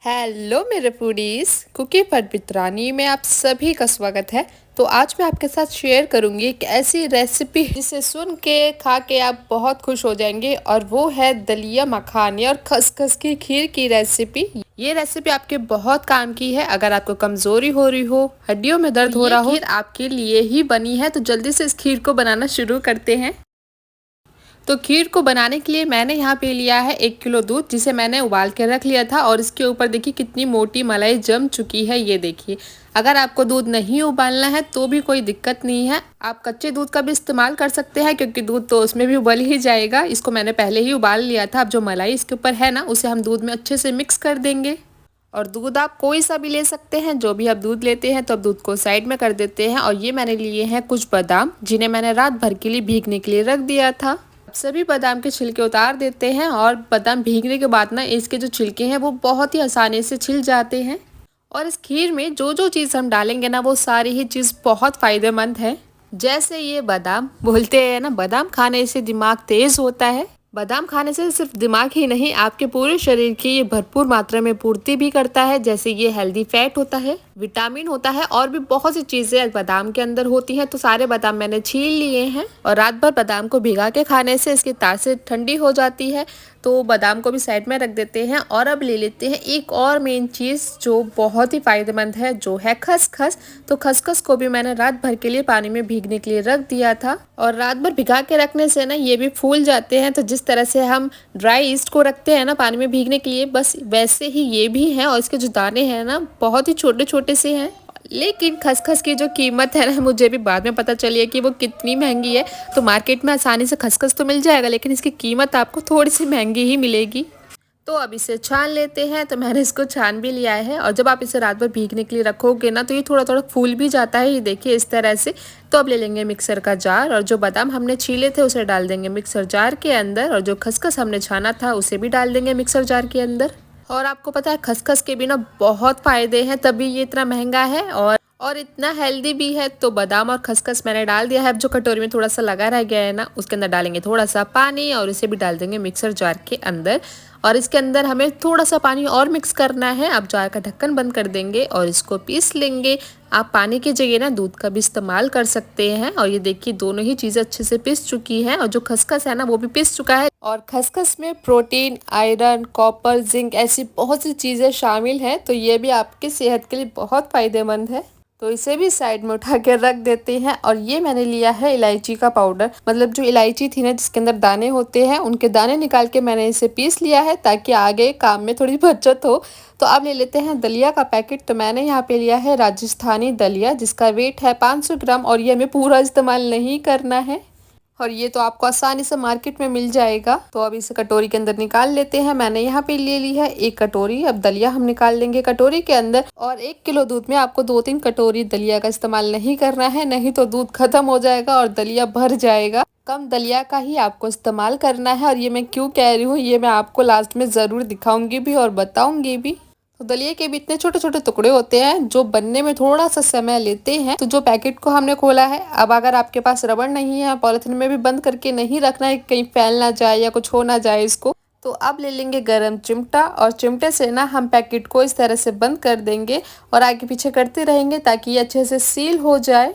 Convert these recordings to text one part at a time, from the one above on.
Hello मेरे foodies, cookie पर बितरानी में आप सभी का स्वागत है। तो आज मैं आपके साथ शेयर करूंगी एक ऐसी रेसिपी जिसे सुन के खा के आप बहुत खुश हो जाएंगे, और वो है दलिया मखानी और खसखस की खीर की रेसिपी। ये रेसिपी आपके बहुत काम की है। अगर आपको कमजोरी हो रही हो, हड्डियों में दर्द हो रहा हो, खीर आपके लिए ही बनी है। तो जल्दी से इस खीर को बनाना शुरू करते हैं। तो खीर को बनाने के लिए मैंने यहाँ पे लिया है 1 किलो दूध, जिसे मैंने उबाल के रख लिया था। और इसके ऊपर देखिए कितनी मोटी मलाई जम चुकी है, ये देखिए। अगर आपको दूध नहीं उबालना है तो भी कोई दिक्कत नहीं है, आप कच्चे दूध का भी इस्तेमाल कर सकते हैं, क्योंकि दूध तो उसमें भी उबल ही जाएगा। इसको मैंने पहले ही उबाल लिया था। अब जो मलाई इसके ऊपर है ना, उसे हम दूध में अच्छे से मिक्स कर देंगे। और दूध आप कोई सा भी ले सकते हैं, जो भी आप दूध लेते हैं। तो अब दूध को साइड में कर देते हैं। और ये मैंने लिए हैं कुछ बादाम, जिन्हें मैंने रात भर के लिए भीगने के लिए रख दिया था। सभी बादाम के छिलके उतार देते हैं। और बादाम भीगने के बाद ना इसके जो छिलके हैं वो बहुत ही आसानी से छिल जाते हैं। और इस खीर में जो जो चीज़ हम डालेंगे ना, वो सारी ही चीज़ बहुत फायदेमंद है। जैसे ये बादाम, बोलते हैं ना बादाम खाने से दिमाग तेज होता है। बादाम खाने से सिर्फ दिमाग ही नहीं, आपके पूरे शरीर की ये भरपूर मात्रा में पूर्ति भी करता है। जैसे ये हेल्दी फैट होता है, विटामिन होता है, और भी बहुत सी चीजें बादाम के अंदर होती हैं। तो सारे बादाम मैंने छील लिए हैं। और रात भर बादाम को भिगा के खाने से इसकी तासीर ठंडी हो जाती है। तो बादाम को भी साइड में रख देते हैं। और अब ले लेते हैं एक और मेन चीज़ जो बहुत ही फायदेमंद है, जो है खसखस। तो खसखस को भी मैंने रात भर के लिए पानी में भीगने के लिए रख दिया था। और रात भर भिगा के रखने से ना ये भी फूल जाते हैं। तो जिस तरह से हम ड्राई ईस्ट को रखते हैं ना पानी में भीगने के लिए, बस वैसे ही ये भी हैं। और इसके जो दाने हैं ना, बहुत ही छोटे छोटे से हैं। लेकिन खसखस की जो कीमत है ना, मुझे भी बाद में पता चली है कि वो कितनी महंगी है। तो मार्केट में आसानी से खसखस तो मिल जाएगा, लेकिन इसकी कीमत आपको थोड़ी सी महंगी ही मिलेगी। तो अब इसे छान लेते हैं। तो मैंने इसको छान भी लिया है। और जब आप इसे रात भर भीगने के लिए रखोगे ना, तो ये थोड़ा थोड़ा फूल भी जाता है, ये देखिए इस तरह से। तो अब ले लेंगे मिक्सर का जार, और जो बादाम हमने छीले थे उसे डाल देंगे मिक्सर जार के अंदर। और जो खसखस हमने छाना था उसे भी डाल देंगे मिक्सर जार के अंदर। और आपको पता है खसखस के भी ना बहुत फायदे हैं, तभी ये इतना महंगा है और इतना हेल्दी भी है। तो बादाम और खसखस मैंने डाल दिया है। अब जो कटोरी में थोड़ा सा लगा रह गया है ना, उसके अंदर डालेंगे थोड़ा सा पानी, और इसे भी डाल देंगे मिक्सर जार के अंदर। और इसके अंदर हमें थोड़ा सा पानी और मिक्स करना है। अब जार का ढक्कन बंद कर देंगे और इसको पीस लेंगे। आप पानी की जगह ना दूध का भी इस्तेमाल कर सकते हैं। और ये देखिए दोनों ही चीज़ें अच्छे से पिस चुकी हैं, और जो खसखस है ना वो भी पिस चुका है। और खसखस में प्रोटीन, आयरन, कॉपर, जिंक ऐसी बहुत सी चीज़ें शामिल हैं। तो ये भी आपकी सेहत के लिए बहुत फायदेमंद है। तो इसे भी साइड में उठा के रख देते हैं। और ये मैंने लिया है इलायची का पाउडर, मतलब जो इलायची थी ना जिसके अंदर दाने होते हैं, उनके दाने निकाल के मैंने इसे पीस लिया है, ताकि आगे काम में थोड़ी बचत हो। तो अब ले लेते हैं दलिया का पैकेट। तो मैंने यहाँ पे लिया है राजस्थानी दलिया, जिसका वेट है 500 ग्राम, और ये हमें पूरा इस्तेमाल नहीं करना है। और ये तो आपको आसानी से मार्केट में मिल जाएगा। तो अब इसे कटोरी के अंदर निकाल लेते हैं। मैंने यहाँ पे ले ली है 1 कटोरी। अब दलिया हम निकाल लेंगे कटोरी के अंदर। और 1 किलो दूध में आपको 2-3 कटोरी दलिया का इस्तेमाल नहीं करना है, नहीं तो दूध खत्म हो जाएगा और दलिया भर जाएगा। कम दलिया का ही आपको इस्तेमाल करना है। और ये मैं क्यों कह रही हूँ, ये मैं आपको लास्ट में ज़रूर दिखाऊंगी भी और बताऊंगी भी। तो दलिया के भी इतने छोटे छोटे टुकड़े होते हैं, जो बनने में थोड़ा सा समय लेते हैं। तो जो पैकेट को हमने खोला है, अब अगर आपके पास रबड़ नहीं है, पॉलिथीन में भी बंद करके नहीं रखना है, कहीं फैल ना जाए या कुछ हो ना जाए इसको। तो अब ले लेंगे गरम चिमटा, और चिमटे से ना हम पैकेट को इस तरह से बंद कर देंगे। और आगे पीछे करते रहेंगे ताकि ये अच्छे से सील हो जाए।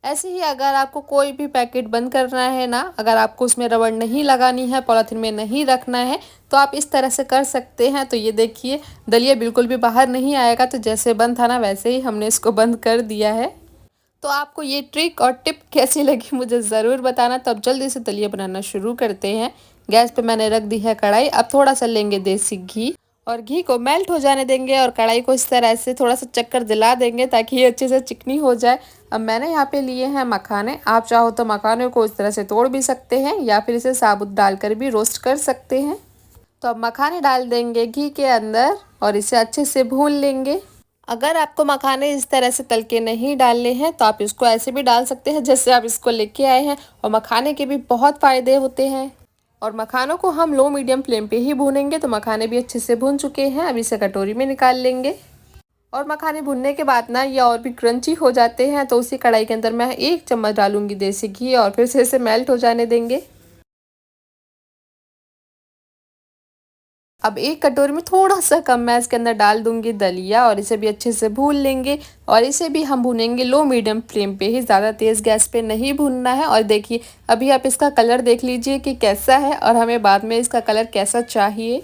ऐसे ही अगर आपको कोई भी पैकेट बंद करना है ना, अगर आपको उसमें रबड़ नहीं लगानी है, पॉलिथीन में नहीं रखना है, तो आप इस तरह से कर सकते हैं। तो ये देखिए दलिया बिल्कुल भी बाहर नहीं आएगा। तो जैसे बंद था ना, वैसे ही हमने इसको बंद कर दिया है। तो आपको ये ट्रिक और टिप कैसी लगी मुझे ज़रूर बताना। तो अब जल्दी से दलिया बनाना शुरू करते हैं। गैस पे मैंने रख दी है कढ़ाई। अब थोड़ा सा लेंगे देसी घी, और घी को मेल्ट हो जाने देंगे। और कढ़ाई को इस तरह से थोड़ा सा चक्कर दिला देंगे, ताकि ये अच्छे से चिकनी हो जाए। अब मैंने यहाँ पे लिए हैं मखाने। आप चाहो तो मखाने को इस तरह से तोड़ भी सकते हैं, या फिर इसे साबुत डालकर भी रोस्ट कर सकते हैं। तो अब मखाने डाल देंगे घी के अंदर, और इसे अच्छे से भून लेंगे। अगर आपको मखाने इस तरह से तल के नहीं डालने हैं, तो आप इसको ऐसे भी डाल सकते हैं जैसे आप इसको लेके आए हैं। और मखाने के भी बहुत फ़ायदे होते हैं। और मखानों को हम लो मीडियम फ्लेम पे ही भूनेंगे। तो मखाने भी अच्छे से भून चुके हैं। अब इसे कटोरी में निकाल लेंगे। और मखाने भुनने के बाद ना ये और भी क्रंची हो जाते हैं। तो उसी कढ़ाई के अंदर मैं 1 चम्मच डालूंगी देसी घी, और फिर से इसे मेल्ट हो जाने देंगे। अब एक कटोरी में थोड़ा सा कम मैं इसके अंदर डाल दूंगी दलिया और इसे भी अच्छे से भून लेंगे। और इसे भी हम भूनेंगे लो मीडियम फ्लेम पे ही, ज़्यादा तेज़ गैस पे नहीं भूनना है। और देखिए अभी आप इसका कलर देख लीजिए कि कैसा है और हमें बाद में इसका कलर कैसा चाहिए।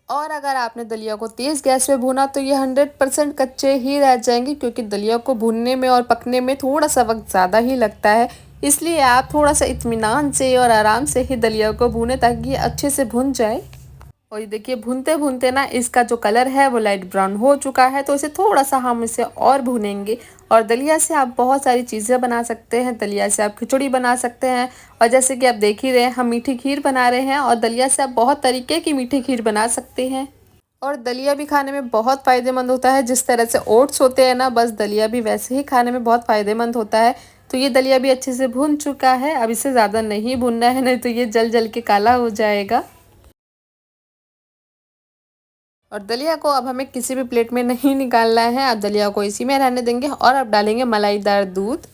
और अगर आपने दलिया को तेज़ गैस पे भूना तो ये 100% कच्चे ही रह जाएंगे, क्योंकि दलिया को भूनने में और पकने में थोड़ा सा वक्त ज़्यादा ही लगता है। इसलिए आप थोड़ा सा इत्मीनान से और आराम से ही दलिया को भूनें ताकि ये अच्छे से भुन जाए। और ये देखिए भूनते भूनते ना इसका जो कलर है वो लाइट ब्राउन हो चुका है, तो इसे थोड़ा सा हम इसे और भूनेंगे। और दलिया से आप बहुत सारी चीज़ें बना सकते हैं। दलिया से आप खिचड़ी बना सकते हैं, और जैसे कि आप देख ही रहे हैं हम मीठी खीर बना रहे हैं, और दलिया से आप बहुत तरीके की मीठी खीर बना सकते हैं। और दलिया भी खाने में बहुत फ़ायदेमंद होता है। जिस तरह से ओट्स होते हैं ना, बस दलिया भी वैसे ही खाने में बहुत फ़ायदेमंद होता है। तो ये दलिया भी अच्छे से भुन चुका है। अब इसे ज़्यादा नहीं भुनना है, नहीं तो ये जल जल के काला हो जाएगा। और दलिया को अब हमें किसी भी प्लेट में नहीं निकालना है। अब दलिया को इसी में रहने देंगे और अब डालेंगे मलाईदार दूध।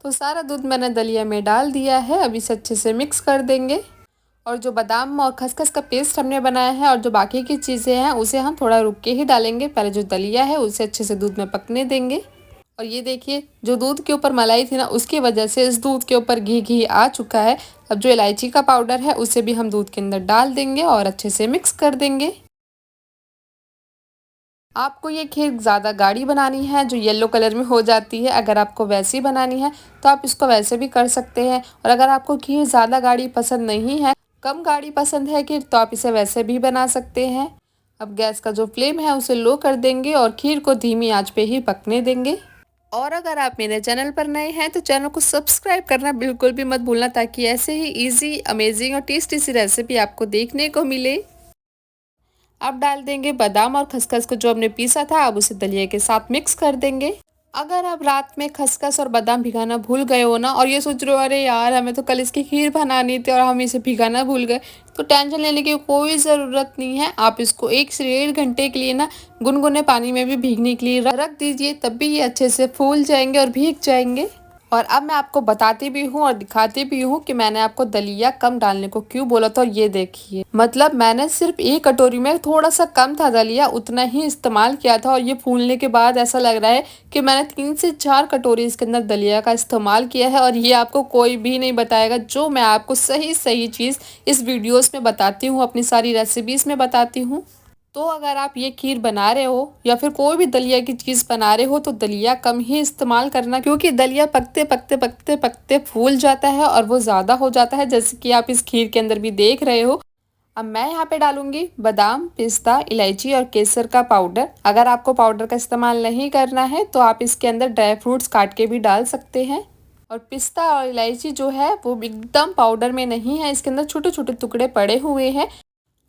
तो सारा दूध मैंने दलिया में डाल दिया है। अब इसे अच्छे से मिक्स कर देंगे। और जो बादाम और खसखस का पेस्ट हमने बनाया है और जो बाकी की चीज़ें हैं उसे हम थोड़ा रुक के ही डालेंगे। पहले जो दलिया है उसे अच्छे से दूध में पकने देंगे। और ये देखिए जो दूध के ऊपर मलाई थी ना, उसकी वजह से इस दूध के ऊपर घी घी आ चुका है। अब जो इलायची का पाउडर है उसे भी हम दूध के अंदर डाल देंगे और अच्छे से मिक्स कर देंगे। आपको ये खीर ज़्यादा गाढ़ी बनानी है जो येलो कलर में हो जाती है, अगर आपको वैसी बनानी है तो आप इसको वैसे भी कर सकते हैं। और अगर आपको खीर ज़्यादा गाढ़ी पसंद नहीं है, कम गाढ़ी पसंद है खीर, तो आप इसे वैसे भी बना सकते हैं। अब गैस का जो फ्लेम है उसे लो कर देंगे और खीर को धीमी आंच पे ही पकने देंगे। और अगर आप मेरे चैनल पर नए हैं तो चैनल को सब्सक्राइब करना बिल्कुल भी मत भूलना, ताकि ऐसे ही इजी, अमेजिंग और टेस्टी सी रेसिपी आपको देखने को मिले। अब डाल देंगे बादाम और खसखस को जो हमने पीसा था, अब उसे दलिया के साथ मिक्स कर देंगे। अगर आप रात में खसखस और बादाम भिगाना भूल गए हो ना, और ये सोच रहे हो अरे यार हमें तो कल इसकी खीर बनानी थी और हम इसे भिगाना भूल गए, तो टेंशन लेने की कोई ज़रूरत नहीं है। आप इसको 1 से 1.5 घंटे के लिए ना गुनगुने पानी में भी भीगने के लिए रख दीजिए, तब भी ये अच्छे से फूल जाएंगे और भीग जाएंगे। और अब मैं आपको बताती भी हूँ और दिखाती भी हूँ कि मैंने आपको दलिया कम डालने को क्यों बोला था। और ये देखिए, मतलब मैंने सिर्फ एक कटोरी में थोड़ा सा कम था दलिया, उतना ही इस्तेमाल किया था। और ये फूलने के बाद ऐसा लग रहा है कि मैंने 3 से 4 कटोरी इसके अंदर दलिया का इस्तेमाल किया है। और ये आपको कोई भी नहीं बताएगा, जो मैं आपको सही सही चीज़ इस वीडियोज़ में बताती हूँ, अपनी सारी रेसिपीज़ में बताती हूँ। तो अगर आप ये खीर बना रहे हो या फिर कोई भी दलिया की चीज़ बना रहे हो तो दलिया कम ही इस्तेमाल करना, क्योंकि दलिया पकते पकते पकते पकते फूल जाता है और वो ज़्यादा हो जाता है, जैसे कि आप इस खीर के अंदर भी देख रहे हो। अब मैं यहाँ पे डालूंगी बादाम, पिस्ता, इलायची और केसर का पाउडर। अगर आपको पाउडर का इस्तेमाल नहीं करना है तो आप इसके अंदर ड्राई फ्रूट्स काट के भी डाल सकते हैं। और पिस्ता और इलायची जो है वो एकदम पाउडर में नहीं है, इसके अंदर छोटे छोटे टुकड़े पड़े हुए हैं।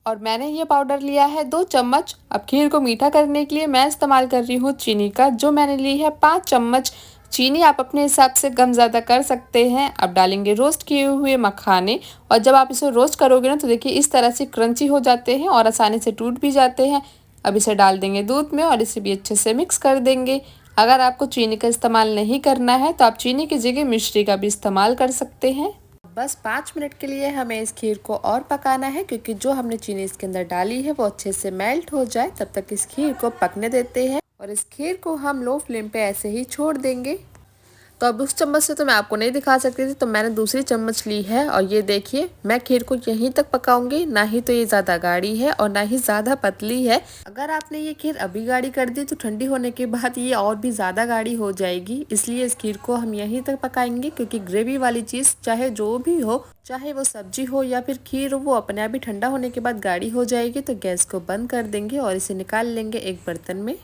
और मैंने ये पाउडर लिया है 2 चम्मच। अब खीर को मीठा करने के लिए मैं इस्तेमाल कर रही हूँ चीनी का, जो मैंने ली है 5 चम्मच चीनी। आप अपने हिसाब से कम ज़्यादा कर सकते हैं। अब डालेंगे रोस्ट किए हुए मखाने, और जब आप इसे रोस्ट करोगे ना तो देखिए इस तरह से क्रंची हो जाते हैं और आसानी से टूट भी जाते हैं। अब इसे डाल देंगे दूध में और इसे भी अच्छे से मिक्स कर देंगे। अगर आपको चीनी का इस्तेमाल नहीं करना है तो आप चीनी की जगह मिश्री का भी इस्तेमाल कर सकते हैं। बस 5 मिनट के लिए हमें इस खीर को और पकाना है, क्योंकि जो हमने चीनी इसके अंदर डाली है वो अच्छे से मेल्ट हो जाए, तब तक इस खीर को पकने देते हैं। और इस खीर को हम लो फ्लेम पे ऐसे ही छोड़ देंगे। तो अब उस चम्मच से तो मैं आपको नहीं दिखा सकती थी, तो मैंने दूसरी चम्मच ली है। और ये देखिए मैं खीर को यहीं तक पकाऊंगी, ना ही तो ये ज़्यादा गाढ़ी है और ना ही ज़्यादा पतली है। अगर आपने ये खीर अभी गाढ़ी कर दी तो ठंडी होने के बाद ये और भी ज़्यादा गाढ़ी हो जाएगी। इसलिए इस खीर को हम यहीं तक पकाएंगे, क्योंकि ग्रेवी वाली चीज़ चाहे जो भी हो, चाहे वो सब्जी हो या फिर खीर हो, वो अपने आप ही ठंडा होने के बाद गाढ़ी हो जाएगी। तो गैस को बंद कर देंगे और इसे निकाल लेंगे एक बर्तन में।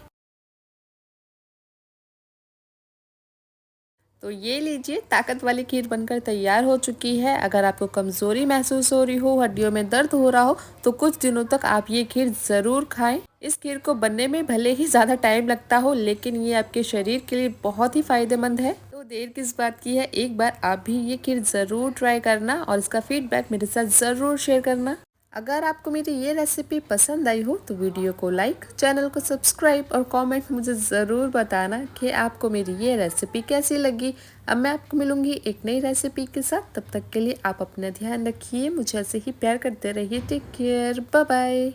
तो ये लीजिए, ताकत वाली खीर बनकर तैयार हो चुकी है। अगर आपको कमज़ोरी महसूस हो रही हो, हड्डियों में दर्द हो रहा हो, तो कुछ दिनों तक आप ये खीर ज़रूर खाएं। इस खीर को बनने में भले ही ज़्यादा टाइम लगता हो, लेकिन ये आपके शरीर के लिए बहुत ही फ़ायदेमंद है। तो देर किस बात की है, एक बार आप भी ये खीर ज़रूर ट्राई करना और इसका फीडबैक मेरे साथ ज़रूर शेयर करना। अगर आपको मेरी ये रेसिपी पसंद आई हो तो वीडियो को लाइक, चैनल को सब्सक्राइब और कमेंट मुझे ज़रूर बताना कि आपको मेरी ये रेसिपी कैसी लगी। अब मैं आपको मिलूँगी एक नई रेसिपी के साथ, तब तक के लिए आप अपना ध्यान रखिए, मुझे ऐसे ही प्यार करते रहिए। Take care, bye bye.